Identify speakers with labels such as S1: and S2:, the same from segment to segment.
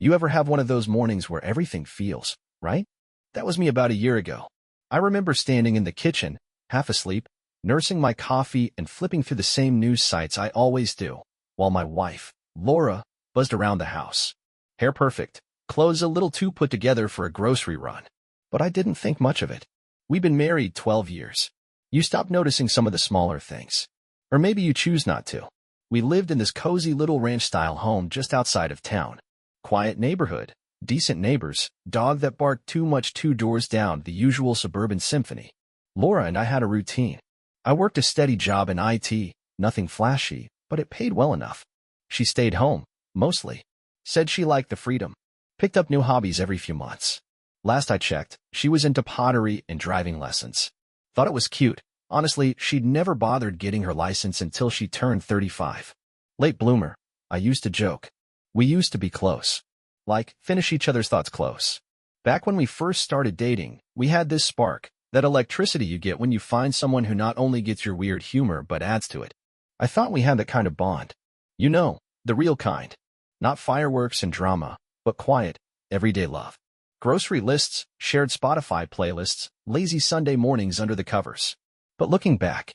S1: You ever have one of those mornings where everything feels right? That was me about a year ago. I remember standing in the kitchen, half asleep, nursing my coffee and flipping through the same news sites I always do, while my wife, Laura, buzzed around the house. Hair perfect, clothes a little too put together for a grocery run. But I didn't think much of it. We've been married 12 years. You stop noticing some of the smaller things. Or maybe you choose not to. We lived in this cozy little ranch-style home just outside of town. Quiet neighborhood, decent neighbors, dog that barked too much 2 doors down, the usual suburban symphony. Laura and I had a routine. I worked a steady job in IT, nothing flashy, but it paid well enough. She stayed home, mostly. Said she liked the freedom. Picked up new hobbies every few months. Last I checked, she was into pottery and driving lessons. Thought it was cute. Honestly, she'd never bothered getting her license until she turned 35. Late bloomer, I used to joke. We used to be close. Like, finish each other's thoughts close. Back when we first started dating, we had this spark, that electricity you get when you find someone who not only gets your weird humor but adds to it. I thought we had that kind of bond. You know, the real kind. Not fireworks and drama, but quiet, everyday love. Grocery lists, shared Spotify playlists, lazy Sunday mornings under the covers. But looking back,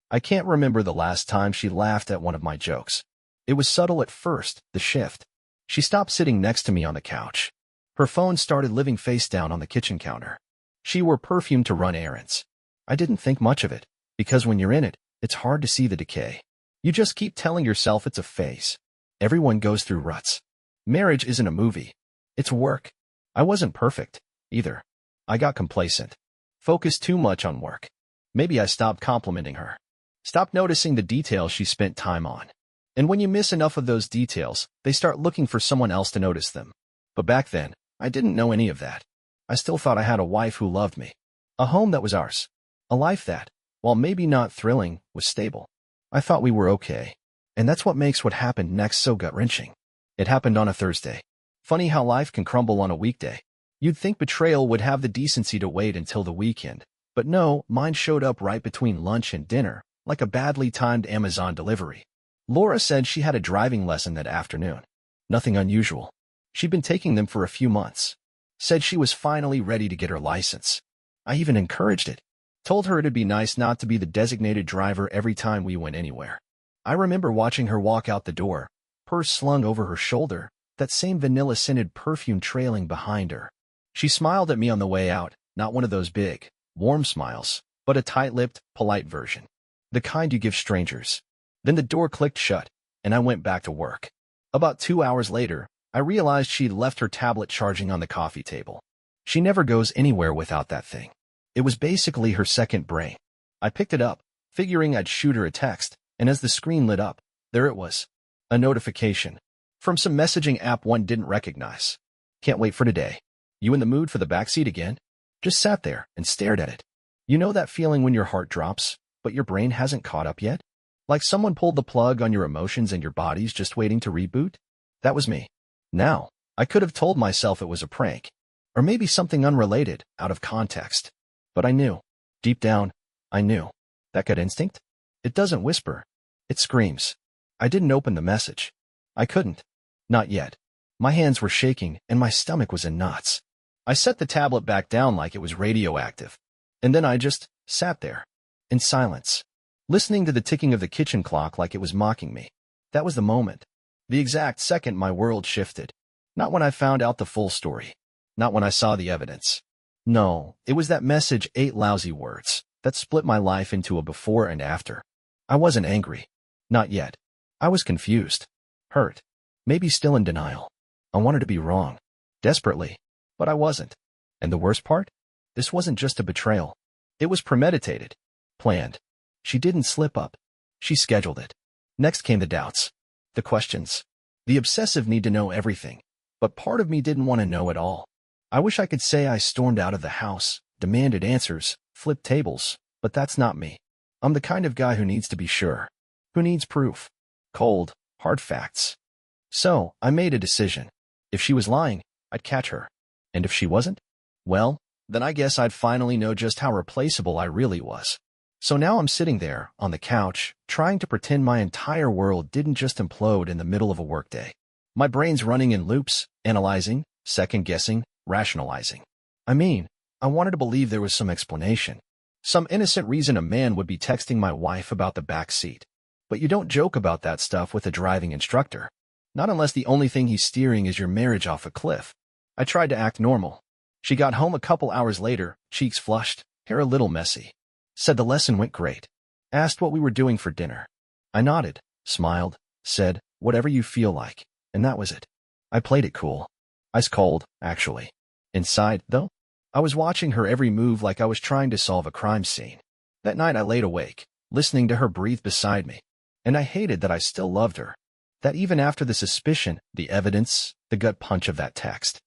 S1: I can't remember the last time she laughed at one of my jokes. It was subtle at first, the shift. She stopped sitting next to me on the couch. Her phone started living face down on the kitchen counter. She wore perfume to run errands. I didn't think much of it, because when you're in it, it's hard to see the decay. You just keep telling yourself it's a phase. Everyone goes through ruts. Marriage isn't a movie. It's work. I wasn't perfect, either. I got complacent. Focused too much on work. Maybe I stopped complimenting her. Stopped noticing the details she spent time on. And when you miss enough of those details, they start looking for someone else to notice them. But back then, I didn't know any of that. I still thought I had a wife who loved me. A home that was ours. A life that, while maybe not thrilling, was stable. I thought we were okay. And that's what makes what happened next so gut-wrenching. It happened on a Thursday. Funny how life can crumble on a weekday. You'd think betrayal would have the decency to wait until the weekend. But no, mine showed up right between lunch and dinner, like a badly timed Amazon delivery. Laura said she had a driving lesson that afternoon. Nothing unusual. She'd been taking them for a few months. Said she was finally ready to get her license. I even encouraged it. Told her it'd be nice not to be the designated driver every time we went anywhere. I remember watching her walk out the door, purse slung over her shoulder, that same vanilla-scented perfume trailing behind her. She smiled at me on the way out, not one of those big, warm smiles, but a tight-lipped, polite version. The kind you give strangers. Then the door clicked shut, and I went back to work. About 2 hours later, I realized she'd left her tablet charging on the coffee table. She never goes anywhere without that thing. It was basically her second brain. I picked it up, figuring I'd shoot her a text, and as the screen lit up, there it was. A notification. From some messaging app one didn't recognize. Can't wait for today. You in the mood for the backseat again? Just sat there and stared at it. You know that feeling when your heart drops, but your brain hasn't caught up yet? Like someone pulled the plug on your emotions and your body's just waiting to reboot? That was me. Now, I could have told myself it was a prank, or maybe something unrelated, out of context. But I knew. Deep down, I knew. That gut instinct? It doesn't whisper. It screams. I didn't open the message. I couldn't. Not yet. My hands were shaking, and my stomach was in knots. I set the tablet back down like it was radioactive. And then I just sat there, in silence, listening to the ticking of the kitchen clock like it was mocking me. That was the moment. The exact second my world shifted. Not when I found out the full story. Not when I saw the evidence. No, it was that message, 8 lousy words, that split my life into a before and after. I wasn't angry. Not yet. I was confused. Hurt. Maybe still in denial. I wanted to be wrong. Desperately. But I wasn't. And the worst part? This wasn't just a betrayal. It was premeditated. Planned. She didn't slip up. She scheduled it. Next came the doubts. The questions. The obsessive need to know everything. But part of me didn't want to know it all. I wish I could say I stormed out of the house, demanded answers, flipped tables, but that's not me. I'm the kind of guy who needs to be sure. Who needs proof. Cold, hard facts. So, I made a decision. If she was lying, I'd catch her. And if she wasn't, well, then I guess I'd finally know just how replaceable I really was. So now I'm sitting there, on the couch, trying to pretend my entire world didn't just implode in the middle of a workday. My brain's running in loops, analyzing, second-guessing, rationalizing. I wanted to believe there was some explanation. Some innocent reason a man would be texting my wife about the back seat. But you don't joke about that stuff with a driving instructor. Not unless the only thing he's steering is your marriage off a cliff. I tried to act normal. She got home a couple hours later, cheeks flushed, hair a little messy. Said the lesson went great. Asked what we were doing for dinner. I nodded, smiled, said, whatever you feel like, and that was it. I played it cool. Ice cold, actually. Inside, though, I was watching her every move like I was trying to solve a crime scene. That night I laid awake, listening to her breathe beside me. And I hated that I still loved her. That even after the suspicion, the evidence, the gut punch of that text,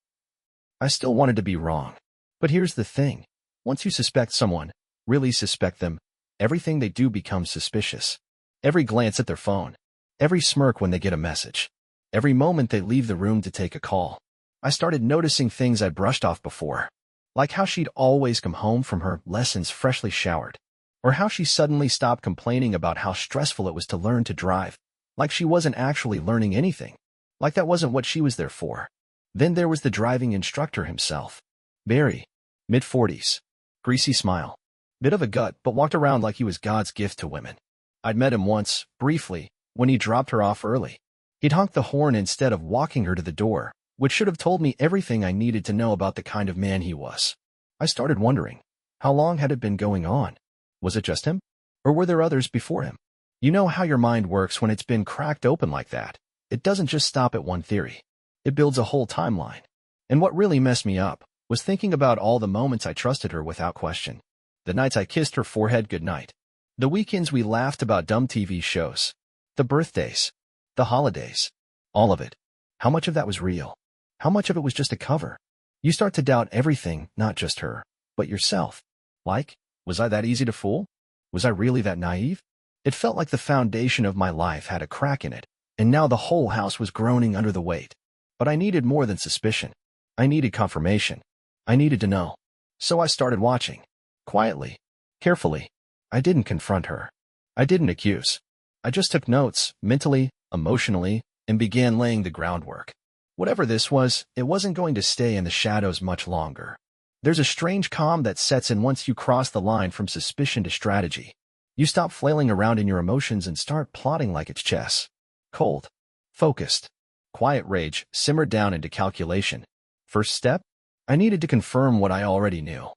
S1: I still wanted to be wrong. But here's the thing. Once you suspect someone, really suspect them, everything they do becomes suspicious. Every glance at their phone, every smirk when they get a message, every moment they leave the room to take a call. I started noticing things I'd brushed off before, like how she'd always come home from her lessons freshly showered, or how she suddenly stopped complaining about how stressful it was to learn to drive, like she wasn't actually learning anything, like that wasn't what she was there for. Then there was the driving instructor himself. Barry, mid-40s, greasy smile, bit of a gut, but walked around like he was God's gift to women. I'd met him once, briefly, when he dropped her off early. He'd honked the horn instead of walking her to the door, which should have told me everything I needed to know about the kind of man he was. I started wondering, how long had it been going on? Was it just him? Or were there others before him? You know how your mind works when it's been cracked open like that. It doesn't just stop at one theory. It builds a whole timeline. And what really messed me up was thinking about all the moments I trusted her without question. The nights I kissed her forehead goodnight. The weekends we laughed about dumb TV shows. The birthdays. The holidays. All of it. How much of that was real? How much of it was just a cover? You start to doubt everything, not just her, but yourself. Like, was I that easy to fool? Was I really that naive? It felt like the foundation of my life had a crack in it, and now the whole house was groaning under the weight. But I needed more than suspicion. I needed confirmation. I needed to know. So I started watching. Quietly. Carefully. I didn't confront her. I didn't accuse. I just took notes, mentally, emotionally, and began laying the groundwork. Whatever this was, it wasn't going to stay in the shadows much longer. There's a strange calm that sets in once you cross the line from suspicion to strategy. You stop flailing around in your emotions and start plotting like it's chess. Cold. Focused. Quiet rage simmered down into calculation. First step? I needed to confirm what I already knew.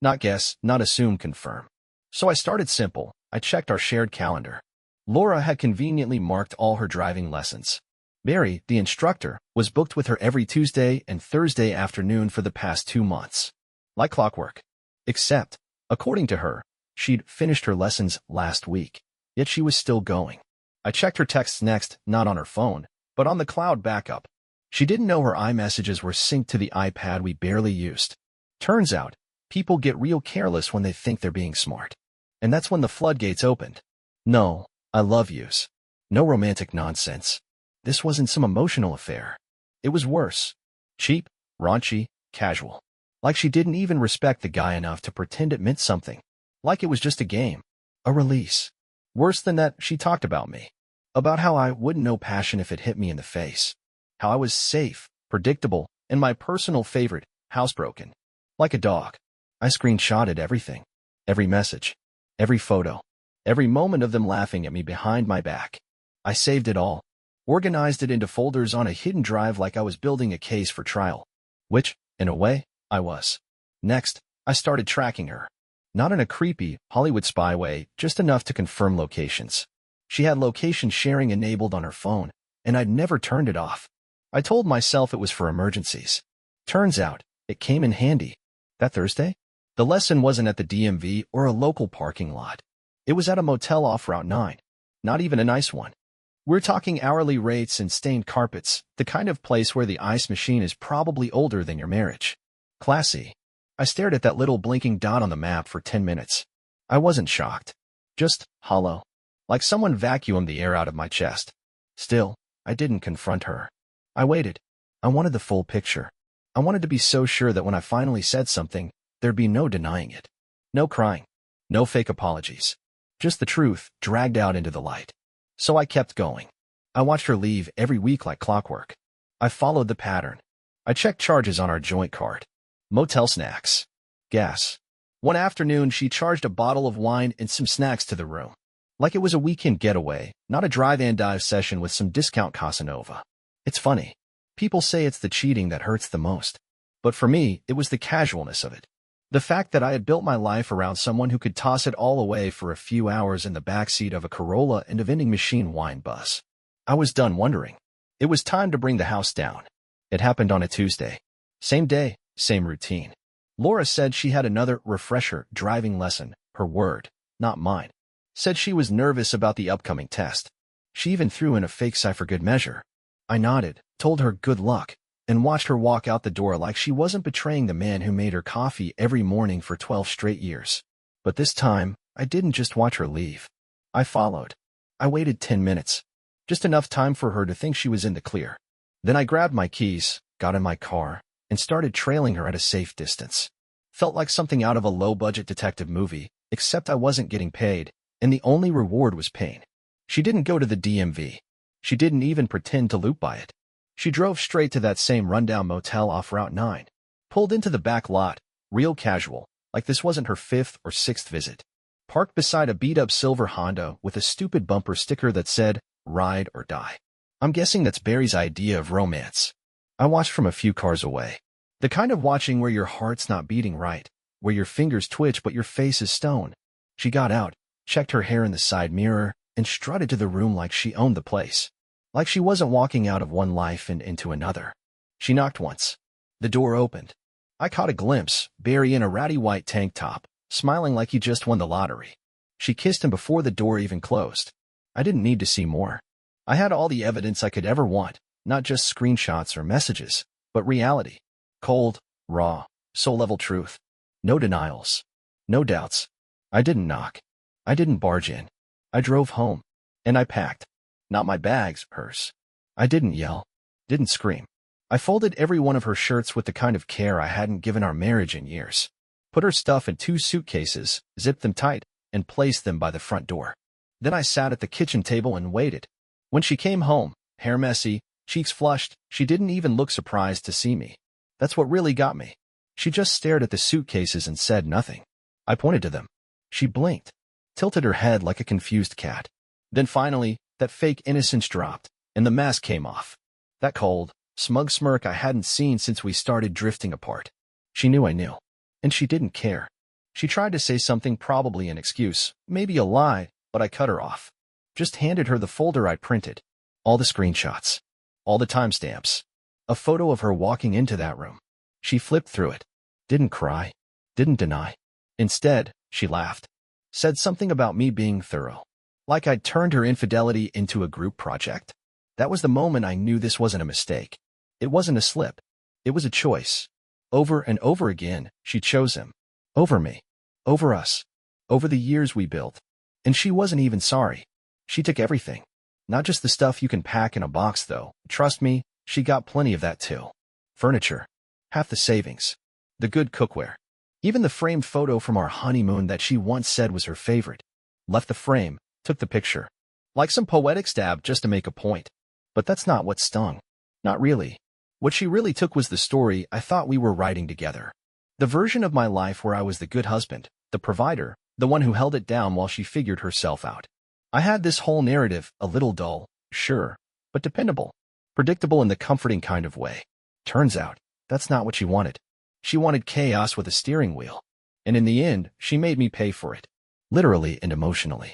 S1: Not guess, not assume, confirm. So I started simple. I checked our shared calendar. Laura had conveniently marked all her driving lessons. Barry, the instructor, was booked with her every Tuesday and Thursday afternoon for the past 2 months. Like clockwork. Except, according to her, she'd finished her lessons last week, yet she was still going. I checked her texts next, not on her phone, but on the cloud backup. She didn't know her iMessages were synced to the iPad we barely used. Turns out, people get real careless when they think they're being smart. And that's when the floodgates opened. No, I love yous. No romantic nonsense. This wasn't some emotional affair. It was worse. Cheap, raunchy, casual. Like she didn't even respect the guy enough to pretend it meant something. Like it was just a game. A release. Worse than that, she talked about me. About how I wouldn't know passion if it hit me in the face. How I was safe, predictable, and my personal favorite, housebroken. Like a dog. I screenshotted everything. Every message. Every photo. Every moment of them laughing at me behind my back. I saved it all. Organized it into folders on a hidden drive like I was building a case for trial. Which, in a way, I was. Next, I started tracking her. Not in a creepy, Hollywood spy way, just enough to confirm locations. She had location sharing enabled on her phone, and I'd never turned it off. I told myself it was for emergencies. Turns out, it came in handy. That Thursday? The lesson wasn't at the DMV or a local parking lot. It was at a motel off Route 9. Not even a nice one. We're talking hourly rates and stained carpets, the kind of place where the ice machine is probably older than your marriage. Classy. I stared at that little blinking dot on the map for 10 minutes. I wasn't shocked. Just hollow. Like someone vacuumed the air out of my chest. Still, I didn't confront her. I waited. I wanted the full picture. I wanted to be so sure that when I finally said something, there'd be no denying it. No crying. No fake apologies. Just the truth, dragged out into the light. So I kept going. I watched her leave every week like clockwork. I followed the pattern. I checked charges on our joint card. Motel snacks. Gas. One afternoon, she charged a bottle of wine and some snacks to the room. Like it was a weekend getaway, not a drive-and-dive session with some discount Casanova. It's funny. People say it's the cheating that hurts the most. But for me, it was the casualness of it. The fact that I had built my life around someone who could toss it all away for a few hours in the backseat of a Corolla and a vending machine wine bus. I was done wondering. It was time to bring the house down. It happened on a Tuesday. Same day, same routine. Laura said she had another refresher driving lesson, her word, not mine. Said she was nervous about the upcoming test. She even threw in a fake sigh for good measure. I nodded, told her good luck, and watched her walk out the door like she wasn't betraying the man who made her coffee every morning for 12 straight years. But this time, I didn't just watch her leave. I followed. I waited 10 minutes. Just enough time for her to think she was in the clear. Then I grabbed my keys, got in my car, and started trailing her at a safe distance. Felt like something out of a low-budget detective movie, except I wasn't getting paid, and the only reward was pain. She didn't go to the DMV. She didn't even pretend to loop by it. She drove straight to that same rundown motel off Route 9. Pulled into the back lot, real casual, like this wasn't her 5th or 6th visit. Parked beside a beat-up silver Honda with a stupid bumper sticker that said, "Ride or Die." I'm guessing that's Barry's idea of romance. I watched from a few cars away. The kind of watching where your heart's not beating right, where your fingers twitch but your face is stone. She got out, checked her hair in the side mirror, and strutted to the room like she owned the place. Like she wasn't walking out of one life and into another. She knocked once. The door opened. I caught a glimpse, Barry in a ratty white tank top, smiling like he just won the lottery. She kissed him before the door even closed. I didn't need to see more. I had all the evidence I could ever want, not just screenshots or messages, but reality. Cold, raw, soul-level truth. No denials. No doubts. I didn't knock. I didn't barge in. I drove home. And I packed. Not my bags, hers. I didn't yell. Didn't scream. I folded every one of her shirts with the kind of care I hadn't given our marriage in years. Put her stuff in 2 suitcases, zipped them tight, and placed them by the front door. Then I sat at the kitchen table and waited. When she came home, hair messy, cheeks flushed, she didn't even look surprised to see me. That's what really got me. She just stared at the suitcases and said nothing. I pointed to them. She blinked, tilted her head like a confused cat. Then finally, that fake innocence dropped, and the mask came off. That cold, smug smirk I hadn't seen since we started drifting apart. She knew I knew. And she didn't care. She tried to say something, probably an excuse, maybe a lie, but I cut her off. Just handed her the folder I'd printed. All the screenshots. All the timestamps. A photo of her walking into that room. She flipped through it. Didn't cry. Didn't deny. Instead, she laughed. Said something about me being thorough. Like I'd turned her infidelity into a group project. That was the moment I knew this wasn't a mistake. It wasn't a slip. It was a choice. Over and over again, she chose him. Over me. Over us. Over the years we built. And she wasn't even sorry. She took everything. Not just the stuff you can pack in a box, though. Trust me, she got plenty of that too. Furniture. Half the savings. The good cookware. Even the framed photo from our honeymoon that she once said was her favorite. Left the frame, took the picture. Like some poetic stab just to make a point. But that's not what stung. Not really. What she really took was the story I thought we were writing together. The version of my life where I was the good husband, the provider, the one who held it down while she figured herself out. I had this whole narrative, a little dull, sure, but dependable. Predictable in the comforting kind of way. Turns out, that's not what she wanted. She wanted chaos with a steering wheel. And in the end, she made me pay for it. Literally and emotionally.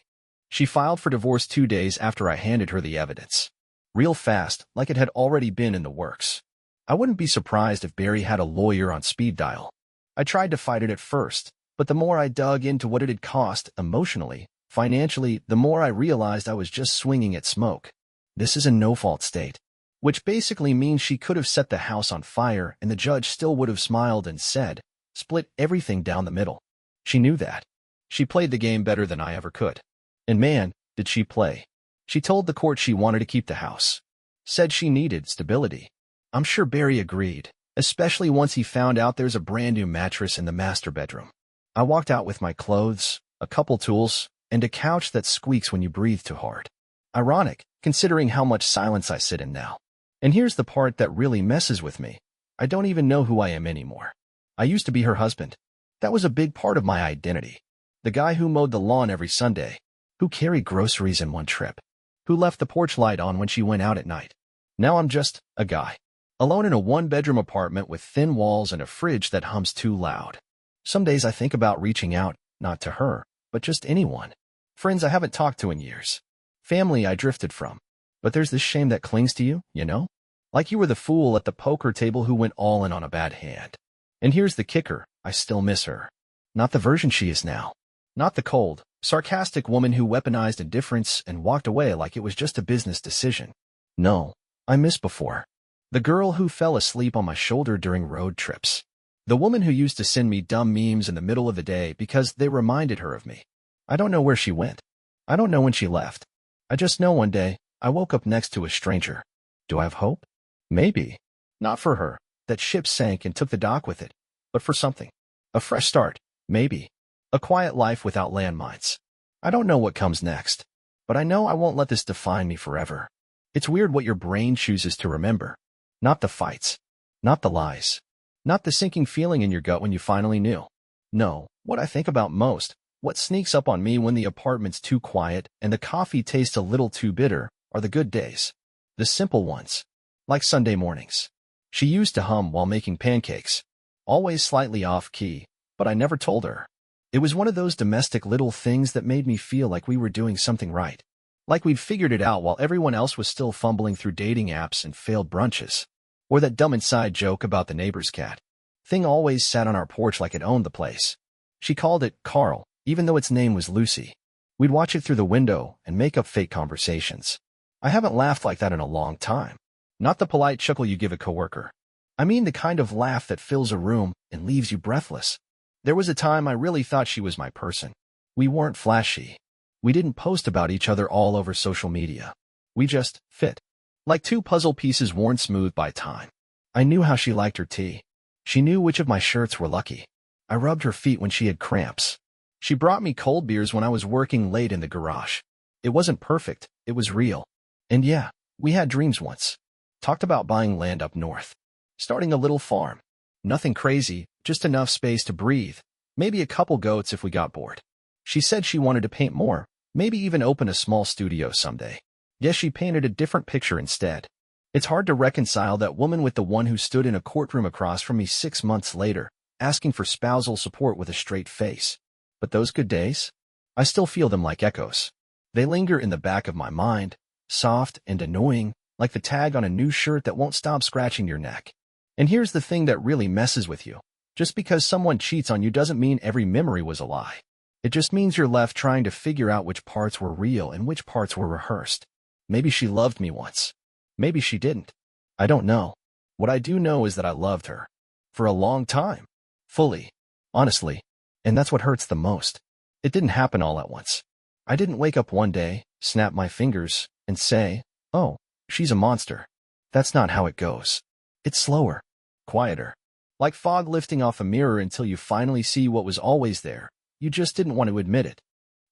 S1: She filed for divorce 2 days after I handed her the evidence. Real fast, like it had already been in the works. I wouldn't be surprised if Barry had a lawyer on speed dial. I tried to fight it at first, but the more I dug into what it had cost, emotionally, financially, the more I realized I was just swinging at smoke. This is a no-fault state. Which basically means she could have set the house on fire and the judge still would have smiled and said, split everything down the middle. She knew that. She played the game better than I ever could. And man, did she play. She told the court she wanted to keep the house. Said she needed stability. I'm sure Barry agreed, especially once he found out there's a brand new mattress in the master bedroom. I walked out with my clothes, a couple tools, and a couch that squeaks when you breathe too hard. Ironic, considering how much silence I sit in now. And here's the part that really messes with me. I don't even know who I am anymore. I used to be her husband. That was a big part of my identity. The guy who mowed the lawn every Sunday, who carried groceries in one trip, who left the porch light on when she went out at night. Now I'm just a guy, alone in a one-bedroom apartment with thin walls and a fridge that hums too loud. Some days I think about reaching out, not to her, but just anyone. Friends I haven't talked to in years. Family I drifted from. But there's this shame that clings to you, you know? Like you were the fool at the poker table who went all in on a bad hand. And here's the kicker, I still miss her. Not the version she is now. Not the cold, sarcastic woman who weaponized indifference and walked away like it was just a business decision. No, I miss before. The girl who fell asleep on my shoulder during road trips. The woman who used to send me dumb memes in the middle of the day because they reminded her of me. I don't know where she went. I don't know when she left. I just know one day, I woke up next to a stranger. Do I have hope? Maybe. Not for her. That ship sank and took the dock with it. But for something. A fresh start. Maybe. A quiet life without landmines. I don't know what comes next. But I know I won't let this define me forever. It's weird what your brain chooses to remember. Not the fights. Not the lies. Not the sinking feeling in your gut when you finally knew. No, what I think about most, what sneaks up on me when the apartment's too quiet and the coffee tastes a little too bitter, are the good days. The simple ones. Like Sunday mornings. She used to hum while making pancakes. Always slightly off-key, but I never told her. It was one of those domestic little things that made me feel like we were doing something right. Like we'd figured it out while everyone else was still fumbling through dating apps and failed brunches. Or that dumb inside joke about the neighbor's cat. Thing always sat on our porch like it owned the place. She called it Carl, even though its name was Lucy. We'd watch it through the window and make up fake conversations. I haven't laughed like that in a long time. Not the polite chuckle you give a coworker. I mean the kind of laugh that fills a room and leaves you breathless. There was a time I really thought she was my person. We weren't flashy. We didn't post about each other all over social media. We just fit. Like two puzzle pieces worn smooth by time. I knew how she liked her tea. She knew which of my shirts were lucky. I rubbed her feet when she had cramps. She brought me cold beers when I was working late in the garage. It wasn't perfect, it was real. And yeah, we had dreams once. Talked about buying land up north. Starting a little farm. Nothing crazy, just enough space to breathe. Maybe a couple goats if we got bored. She said she wanted to paint more, maybe even open a small studio someday. Yes, she painted a different picture instead. It's hard to reconcile that woman with the one who stood in a courtroom across from me 6 months later, asking for spousal support with a straight face. But those good days? I still feel them like echoes. They linger in the back of my mind, soft and annoying, like the tag on a new shirt that won't stop scratching your neck. And here's the thing that really messes with you. Just because someone cheats on you doesn't mean every memory was a lie. It just means you're left trying to figure out which parts were real and which parts were rehearsed. Maybe she loved me once. Maybe she didn't. I don't know. What I do know is that I loved her. For a long time. Fully. Honestly. And that's what hurts the most. It didn't happen all at once. I didn't wake up one day, snap my fingers, and say, oh, she's a monster. That's not how it goes. It's slower. Quieter. Like fog lifting off a mirror until you finally see what was always there. You just didn't want to admit it.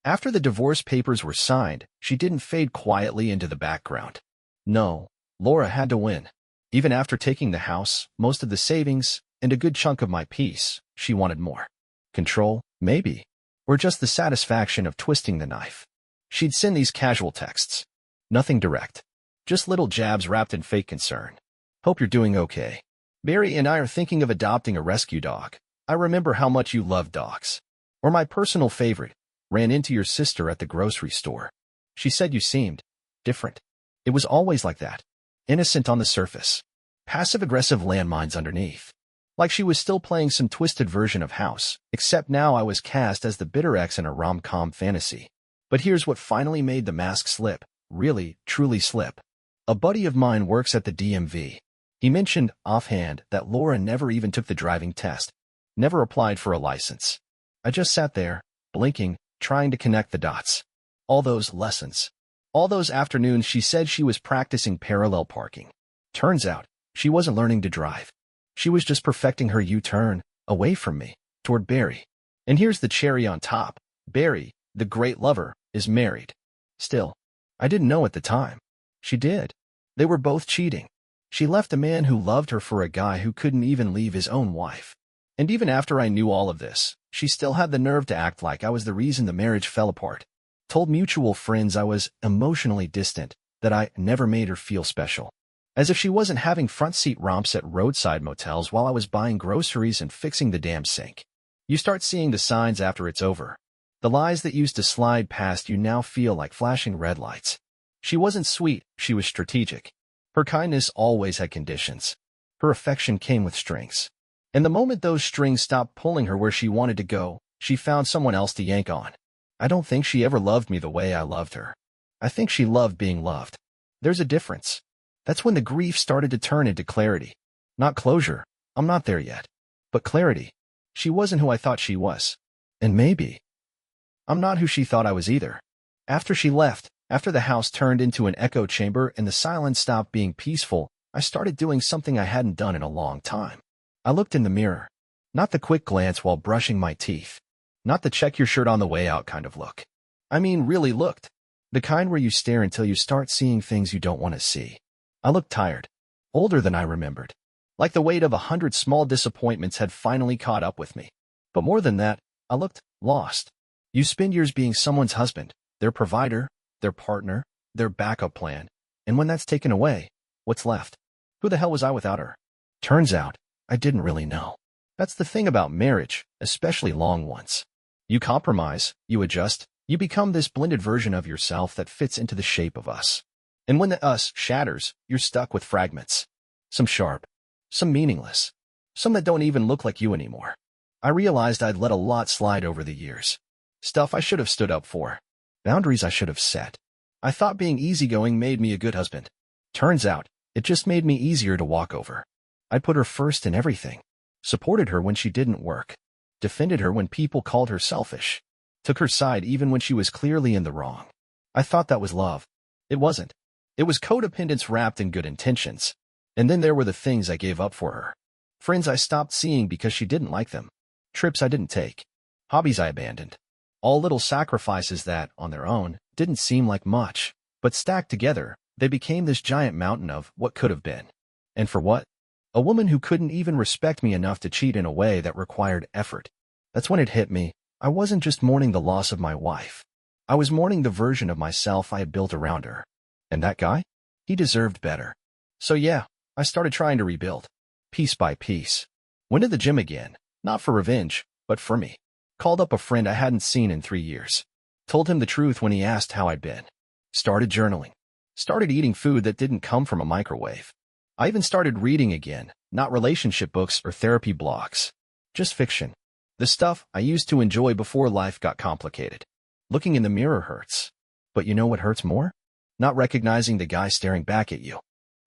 S1: After the divorce papers were signed, she didn't fade quietly into the background. No, Laura had to win. Even after taking the house, most of the savings, and a good chunk of my peace, she wanted more. Control, maybe. Or just the satisfaction of twisting the knife. She'd send these casual texts. Nothing direct. Just little jabs wrapped in fake concern. Hope you're doing okay. Barry and I are thinking of adopting a rescue dog. I remember how much you love dogs. Or my personal favorite, ran into your sister at the grocery store. She said you seemed different. It was always like that. Innocent on the surface. Passive-aggressive landmines underneath. Like she was still playing some twisted version of House, except now I was cast as the bitter ex in a rom-com fantasy. But here's what finally made the mask slip. Really, truly slip. A buddy of mine works at the DMV. He mentioned, offhand, that Laura never even took the driving test. Never applied for a license. I just sat there, blinking, trying to connect the dots. All those lessons. All those afternoons she said she was practicing parallel parking. Turns out, she wasn't learning to drive. She was just perfecting her U-turn, away from me, toward Barry. And here's the cherry on top. Barry, the great lover, is married. Still, I didn't know at the time. She did. They were both cheating. She left a man who loved her for a guy who couldn't even leave his own wife. And even after I knew all of this, she still had the nerve to act like I was the reason the marriage fell apart. Told mutual friends I was emotionally distant, that I never made her feel special. As if she wasn't having front-seat romps at roadside motels while I was buying groceries and fixing the damn sink. You start seeing the signs after it's over. The lies that used to slide past you now feel like flashing red lights. She wasn't sweet, she was strategic. Her kindness always had conditions. Her affection came with strings. And the moment those strings stopped pulling her where she wanted to go, she found someone else to yank on. I don't think she ever loved me the way I loved her. I think she loved being loved. There's a difference. That's when the grief started to turn into clarity. Not closure, I'm not there yet. But clarity. She wasn't who I thought she was. And maybe I'm not who she thought I was either. After she left, after the house turned into an echo chamber and the silence stopped being peaceful, I started doing something I hadn't done in a long time. I looked in the mirror. Not the quick glance while brushing my teeth. Not the check your shirt on the way out kind of look. I mean, really looked. The kind where you stare until you start seeing things you don't want to see. I looked tired. Older than I remembered. Like the weight of 100 small disappointments had finally caught up with me. But more than that, I looked lost. You spend years being someone's husband, their provider, their partner, their backup plan. And when that's taken away, what's left? Who the hell was I without her? Turns out, I didn't really know. That's the thing about marriage, especially long ones. You compromise, you adjust, you become this blended version of yourself that fits into the shape of us. And when the us shatters, you're stuck with fragments. Some sharp, some meaningless, some that don't even look like you anymore. I realized I'd let a lot slide over the years. Stuff I should have stood up for. Boundaries I should have set. I thought being easygoing made me a good husband. Turns out, it just made me easier to walk over. I put her first in everything. Supported her when she didn't work. Defended her when people called her selfish. Took her side even when she was clearly in the wrong. I thought that was love. It wasn't. It was codependence wrapped in good intentions. And then there were the things I gave up for her. Friends I stopped seeing because she didn't like them. Trips I didn't take. Hobbies I abandoned. All little sacrifices that, on their own, didn't seem like much. But stacked together, they became this giant mountain of what could have been. And for what? A woman who couldn't even respect me enough to cheat in a way that required effort. That's when it hit me. I wasn't just mourning the loss of my wife. I was mourning the version of myself I had built around her. And that guy? He deserved better. So yeah, I started trying to rebuild. Piece by piece. Went to the gym again, not for revenge, but for me. Called up a friend I hadn't seen in 3 years. Told him the truth when he asked how I'd been. Started journaling. Started eating food that didn't come from a microwave. I even started reading again, not relationship books or therapy blogs. Just fiction. The stuff I used to enjoy before life got complicated. Looking in the mirror hurts. But you know what hurts more? Not recognizing the guy staring back at you.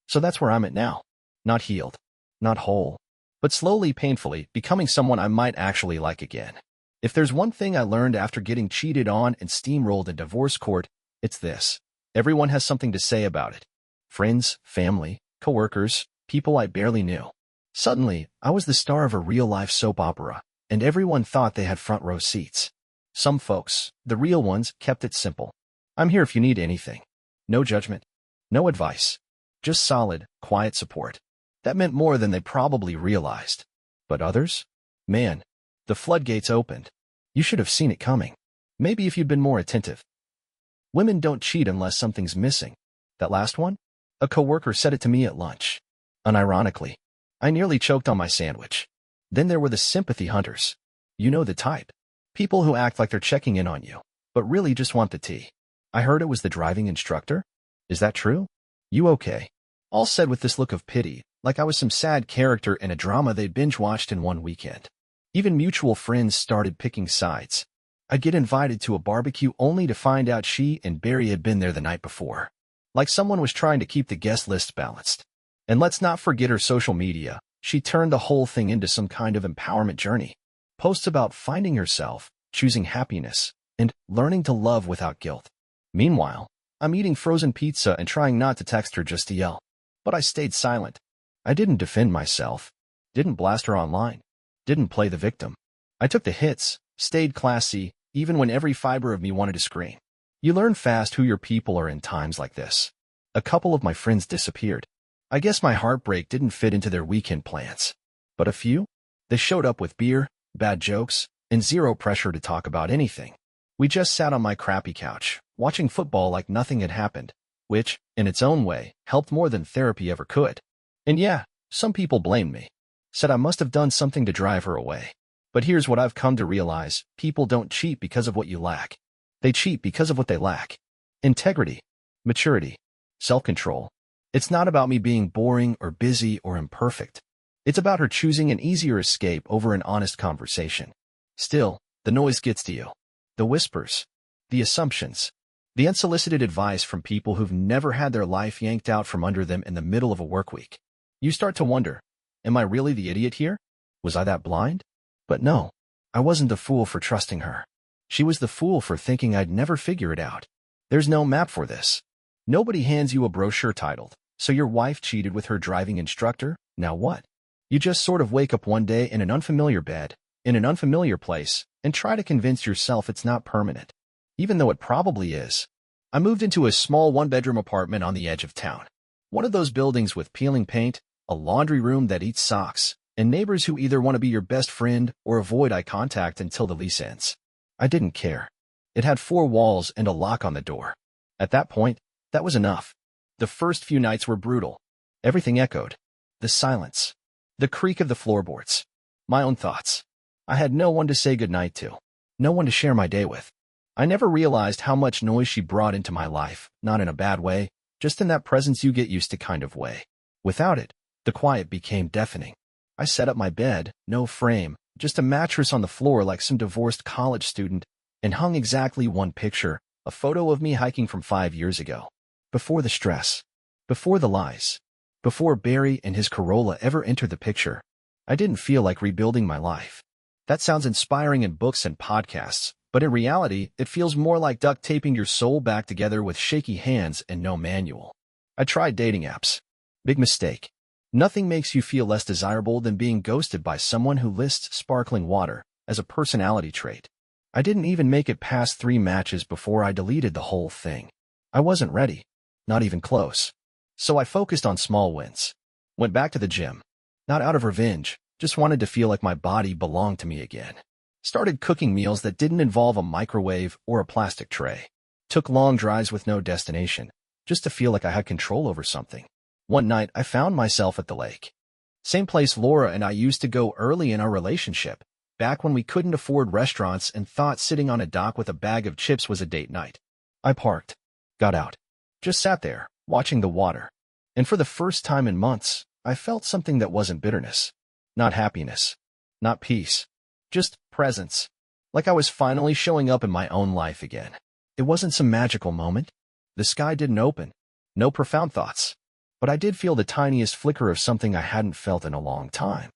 S1: So that's where I'm at now. Not healed. Not whole. But slowly, painfully, becoming someone I might actually like again. If there's one thing I learned after getting cheated on and steamrolled in divorce court, it's this. Everyone has something to say about it. Friends, family, coworkers, people I barely knew. Suddenly, I was the star of a real-life soap opera, and everyone thought they had front-row seats. Some folks, the real ones, kept it simple. I'm here if you need anything. No judgment. No advice. Just solid, quiet support. That meant more than they probably realized. But others? Man, the floodgates opened. You should have seen it coming. Maybe if you'd been more attentive. Women don't cheat unless something's missing. That last one? A coworker said it to me at lunch. Unironically, I nearly choked on my sandwich. Then there were the sympathy hunters. You know the type. People who act like they're checking in on you, but really just want the tea. I heard it was the driving instructor. Is that true? You okay? All said with this look of pity, like I was some sad character in a drama they'd binge-watched in one weekend. Even mutual friends started picking sides. I'd get invited to a barbecue only to find out she and Barry had been there the night before. Like someone was trying to keep the guest list balanced. And let's not forget her social media. She turned the whole thing into some kind of empowerment journey. Posts about finding herself, choosing happiness, and learning to love without guilt. Meanwhile, I'm eating frozen pizza and trying not to text her just to yell. But I stayed silent. I didn't defend myself. Didn't blast her online. Didn't play the victim. I took the hits, stayed classy, even when every fiber of me wanted to scream. You learn fast who your people are in times like this. A couple of my friends disappeared. I guess my heartbreak didn't fit into their weekend plans. But a few? They showed up with beer, bad jokes, and zero pressure to talk about anything. We just sat on my crappy couch, watching football like nothing had happened, which, in its own way, helped more than therapy ever could. And yeah, some people blamed me. Said I must have done something to drive her away. But here's what I've come to realize. People don't cheat because of what you lack. They cheat because of what they lack. Integrity, maturity, self-control. It's not about me being boring or busy or imperfect. It's about her choosing an easier escape over an honest conversation. Still, the noise gets to you. The whispers, the assumptions, the unsolicited advice from people who've never had their life yanked out from under them in the middle of a work week. You start to wonder, am I really the idiot here? Was I that blind? But no, I wasn't the fool for trusting her. She was the fool for thinking I'd never figure it out. There's no map for this. Nobody hands you a brochure titled, "So your wife cheated with her driving instructor, now what?" You just sort of wake up one day in an unfamiliar bed, in an unfamiliar place, and try to convince yourself it's not permanent. Even though it probably is. I moved into a small one-bedroom apartment on the edge of town. One of those buildings with peeling paint, a laundry room that eats socks, and neighbors who either want to be your best friend or avoid eye contact until the lease ends. I didn't care. It had 4 walls and a lock on the door. At that point, that was enough. The first few nights were brutal. Everything echoed. The silence. The creak of the floorboards. My own thoughts. I had no one to say goodnight to. No one to share my day with. I never realized how much noise she brought into my life, not in a bad way, just in that presence you get used to kind of way. Without it, the quiet became deafening. I set up my bed, no frame, just a mattress on the floor like some divorced college student, and hung exactly one picture, a photo of me hiking from 5 years ago. Before the stress. Before the lies. Before Barry and his Corolla ever entered the picture. I didn't feel like rebuilding my life. That sounds inspiring in books and podcasts, but in reality, it feels more like duct taping your soul back together with shaky hands and no manual. I tried dating apps. Big mistake. Nothing makes you feel less desirable than being ghosted by someone who lists sparkling water as a personality trait. I didn't even make it past 3 matches before I deleted the whole thing. I wasn't ready. Not even close. So I focused on small wins. Went back to the gym. Not out of revenge, just wanted to feel like my body belonged to me again. Started cooking meals that didn't involve a microwave or a plastic tray. Took long drives with no destination, just to feel like I had control over something. One night, I found myself at the lake. Same place Laura and I used to go early in our relationship, back when we couldn't afford restaurants and thought sitting on a dock with a bag of chips was a date night. I parked. Got out. Just sat there, watching the water. And for the first time in months, I felt something that wasn't bitterness. Not happiness. Not peace. Just presence. Like I was finally showing up in my own life again. It wasn't some magical moment. The sky didn't open. No profound thoughts. But I did feel the tiniest flicker of something I hadn't felt in a long time.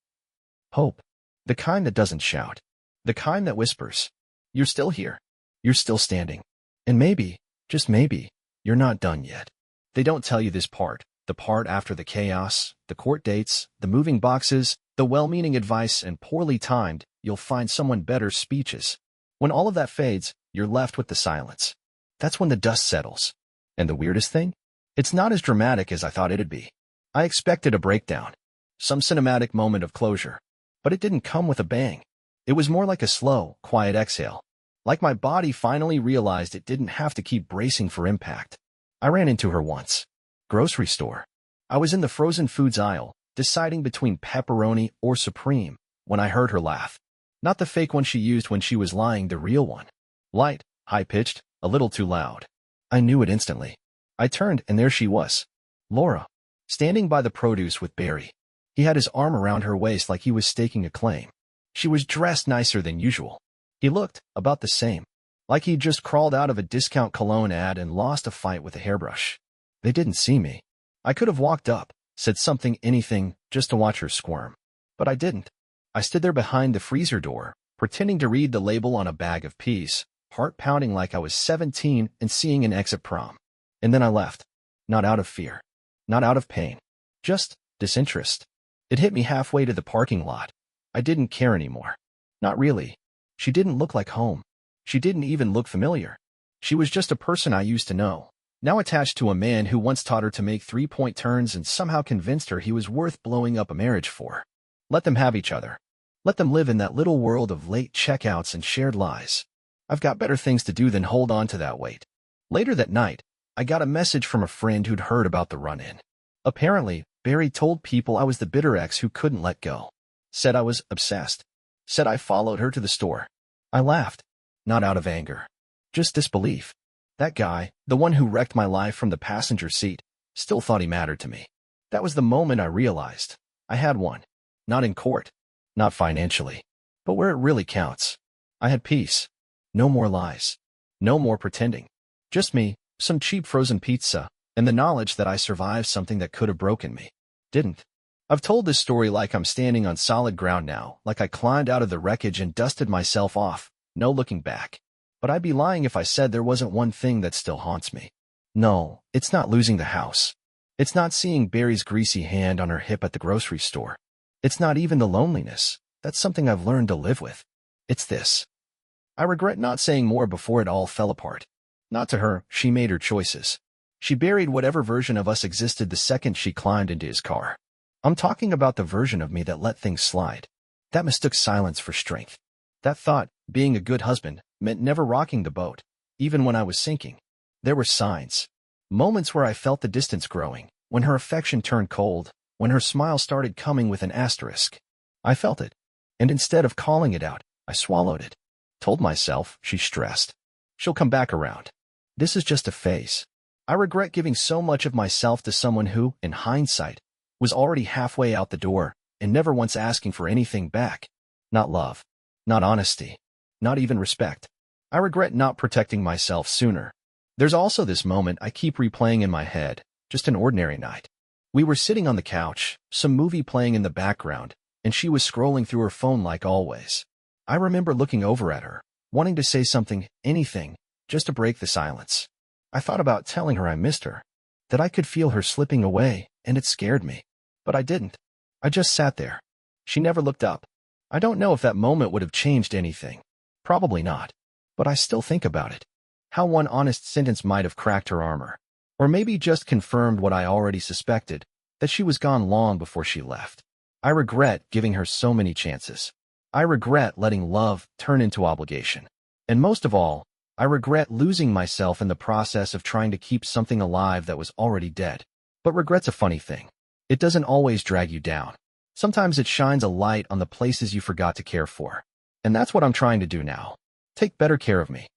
S1: Hope. The kind that doesn't shout. The kind that whispers. You're still here. You're still standing. And maybe, just maybe, you're not done yet. They don't tell you this part, the part after the chaos, the court dates, the moving boxes, the well-meaning advice and poorly timed, you'll find someone better speeches. When all of that fades, you're left with the silence. That's when the dust settles. And the weirdest thing? It's not as dramatic as I thought it'd be. I expected a breakdown. Some cinematic moment of closure. But it didn't come with a bang. It was more like a slow, quiet exhale. Like my body finally realized it didn't have to keep bracing for impact. I ran into her once. Grocery store. I was in the frozen foods aisle, deciding between pepperoni or Supreme, when I heard her laugh. Not the fake one she used when she was lying, the real one. Light, high-pitched, a little too loud. I knew it instantly. I turned and there she was. Laura. Standing by the produce with Barry. He had his arm around her waist like he was staking a claim. She was dressed nicer than usual. He looked about the same. Like he'd just crawled out of a discount cologne ad and lost a fight with a hairbrush. They didn't see me. I could have walked up, said something, anything, just to watch her squirm. But I didn't. I stood there behind the freezer door, pretending to read the label on a bag of peas, heart pounding like I was 17 and seeing an exit prom. And then I left. Not out of fear. Not out of pain. Just disinterest. It hit me halfway to the parking lot. I didn't care anymore. Not really. She didn't look like home. She didn't even look familiar. She was just a person I used to know. Now attached to a man who once taught her to make three-point turns and somehow convinced her he was worth blowing up a marriage for. Let them have each other. Let them live in that little world of late checkouts and shared lies. I've got better things to do than hold on to that weight. Later that night, I got a message from a friend who'd heard about the run-in. Apparently, Barry told people I was the bitter ex who couldn't let go. Said I was obsessed. Said I followed her to the store. I laughed. Not out of anger. Just disbelief. That guy, the one who wrecked my life from the passenger seat, still thought he mattered to me. That was the moment I realized I had one. Not in court. Not financially. But where it really counts. I had peace. No more lies. No more pretending. Just me, some cheap frozen pizza, and the knowledge that I survived something that could have broken me. Didn't. I've told this story like I'm standing on solid ground now, like I climbed out of the wreckage and dusted myself off, no looking back. But I'd be lying if I said there wasn't one thing that still haunts me. No, it's not losing the house. It's not seeing Barry's greasy hand on her hip at the grocery store. It's not even the loneliness. That's something I've learned to live with. It's this. I regret not saying more before it all fell apart. Not to her, she made her choices. She buried whatever version of us existed the second she climbed into his car. I'm talking about the version of me that let things slide. That mistook silence for strength. That thought, being a good husband, meant never rocking the boat, even when I was sinking. There were signs. Moments where I felt the distance growing, when her affection turned cold, when her smile started coming with an asterisk. I felt it. And instead of calling it out, I swallowed it. Told myself, she's stressed. She'll come back around. This is just a phase. I regret giving so much of myself to someone who, in hindsight, was already halfway out the door and never once asking for anything back. Not love. Not honesty. Not even respect. I regret not protecting myself sooner. There's also this moment I keep replaying in my head, just an ordinary night. We were sitting on the couch, some movie playing in the background, and she was scrolling through her phone like always. I remember looking over at her, wanting to say something, anything, just to break the silence. I thought about telling her I missed her, that I could feel her slipping away, and it scared me. But I didn't. I just sat there. She never looked up. I don't know if that moment would have changed anything. Probably not. But I still think about it. How one honest sentence might have cracked her armor. Or maybe just confirmed what I already suspected, that she was gone long before she left. I regret giving her so many chances. I regret letting love turn into obligation. And most of all, I regret losing myself in the process of trying to keep something alive that was already dead. But regret's a funny thing. It doesn't always drag you down. Sometimes it shines a light on the places you forgot to care for. And that's what I'm trying to do now. Take better care of me.